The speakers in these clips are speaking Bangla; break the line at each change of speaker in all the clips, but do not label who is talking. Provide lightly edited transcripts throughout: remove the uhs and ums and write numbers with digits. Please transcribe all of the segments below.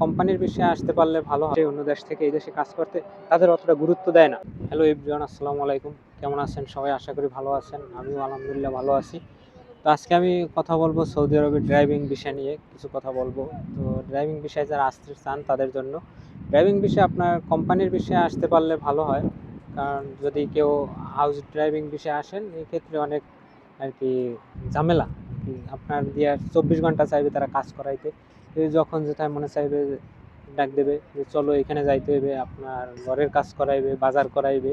কোম্পানির বিষয়ে আসতে পারলে ভালো হয়। অন্য দেশ থেকে এই দেশে কাজ করতে তাদের অতটা গুরুত্ব দেয় না। হ্যালো এভরিওয়ান, আসসালামু আলাইকুম। কেমন আছেন সবাই? আশা করি ভালো আছেন। আমিও আলহামদুলিল্লাহ ভালো আছি। তো আজকে আমি কথা বলবো সৌদি আরবের ড্রাইভিং বিষয় নিয়ে কিছু কথা বলবো। তো ড্রাইভিং বিষয়ে যারা আসতে চান তাদের জন্য ড্রাইভিং বিষয়ে আপনার কোম্পানির বিষয়ে আসতে পারলে ভালো হয়। কারণ যদি কেউ হাউস ড্রাইভিং বিষয়ে আসেন, এই ক্ষেত্রে অনেক আর কি ঝামেলা। আপনার দিয়ে 24 ঘন্টা চাইবে তারা কাজ করাইতে। যখন যেটাই মনে চাইবে ডাক দেবে যে চলো এখানে যাইতে হবে, আপনার ঘরের কাজ করাইবে, বাজার করাইবে।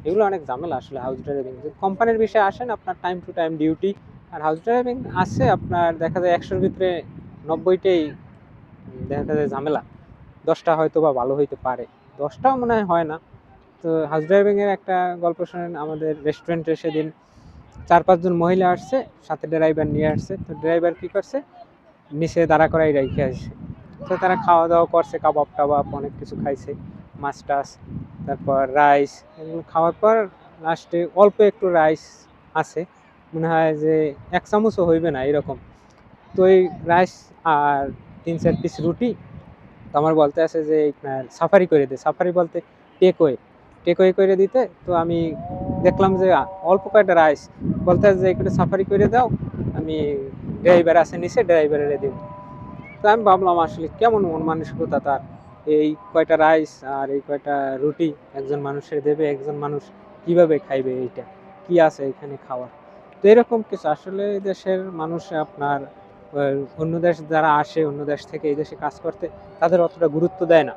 এগুলো অনেক ঝামেলা আসলে হাউস ড্রাইভিং। যদি কোম্পানির বিষয়ে আসেন, আপনার টাইম টু টাইম ডিউটি। আর হাউস ড্রাইভিং আছে আপনার দেখা যায় 100-র ভিতরে 90টাই দেখা যায় ঝামেলা। 10টা হয়তো বা ভালো হইতে পারে, 10টাও মনে হয় না। তো হাউস ড্রাইভিংয়ের একটা গল্প শোনেন। আমাদের রেস্টুরেন্টে সেদিন 4-5 জন মহিলা আসছে, সাথে ড্রাইভার নিয়ে আসছে। তো ড্রাইভার কী করছে, নিচে দাঁড়া করাই রেখে আসছে। তো তারা খাওয়া দাওয়া করছে, কাবাব টাবাব অনেক কিছু খাইছে, মাছ টাছ, তারপর রাইস। এগুলো খাওয়ার পর লাস্টে অল্প একটু রাইস আছে, মনে হয় যে 1 চামচও হইবে না এরকম। তো এই রাইস আর 3-4 পিস রুটি তো আমার বলতে আছে যে সাফারি করে দে। সাফারি বলতে টেকওয়ে, টেকওয়ে করে দিতে। তো আমি দেখলাম যে অল্প কয়টা রাইস, বলতে আছে যে একটু সাফারি করে দাও, আমি ড্রাইভার আছে নিচে, ড্রাইভারের দিব। তো আমি ভাবলাম আসলে কেমন মন মানসিকতা তার, এই কয়টা রাইস আর এই কয়টা রুটি একজন মানুষের দেবে, একজন মানুষ কিভাবে খাইবে, এইটা কি আছে এখানে খাওয়ার। তো এরকম কিছু আসলে এই দেশের মানুষ আপনার অন্য দেশ যারা আসে, অন্য দেশ থেকে এই দেশে কাজ করতে তাদের অতটা গুরুত্ব দেয় না।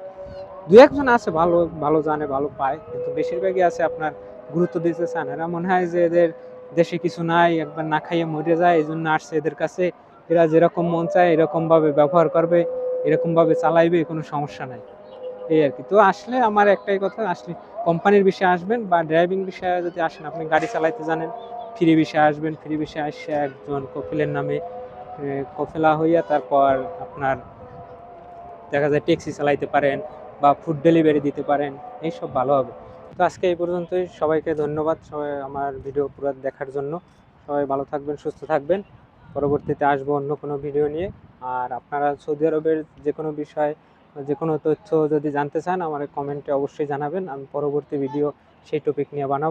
দু একজন আছে ভালো ভালো জানে, ভালো পায়, কিন্তু বেশিরভাগই আছে আপনার গুরুত্ব দিতে চায় না। এরা মনে হয় যে এদের দেশে কিছু নাই, একবার না খাইয়ে মরে যায়, এই জন্য আসছে এদের কাছে। এরা যেরকম মন চায় এরকমভাবে ব্যবহার করবে, এরকমভাবে চালাইবে, কোনো সমস্যা নাই, এই আর কি। তো আসলে আমার একটাই কথা, আসলে কোম্পানির বিষয়ে আসবেন বা ড্রাইভিং বিষয়ে যদি আসেন, আপনি গাড়ি চালাইতে জানেন, ফ্রি বিষয়ে আসবেন। ফ্রি বিষয়ে আসে একজন কফিলের নামে কফেলা হইয়া তারপর আপনার দেখা যায় ট্যাক্সি চালাইতে পারেন বা ফুড ডেলিভারি দিতে পারেন, এইসব ভালো হবে। তো আজকে এই পর্যন্তই। সবাইকে ধন্যবাদ, সবাই আমার ভিডিও পুরো দেখার জন্য। সবাই ভালো থাকবেন, সুস্থ থাকবেন। পরবর্তীতে আসবো অন্য কোনো ভিডিও নিয়ে। আর আপনারা সৌদি আরবের যে কোনো বিষয়, যে কোনো তথ্য যদি জানতে চান, আমার কমেন্টে অবশ্যই জানাবেন। আমি পরবর্তী ভিডিও সেই টপিক নিয়ে বানাবো।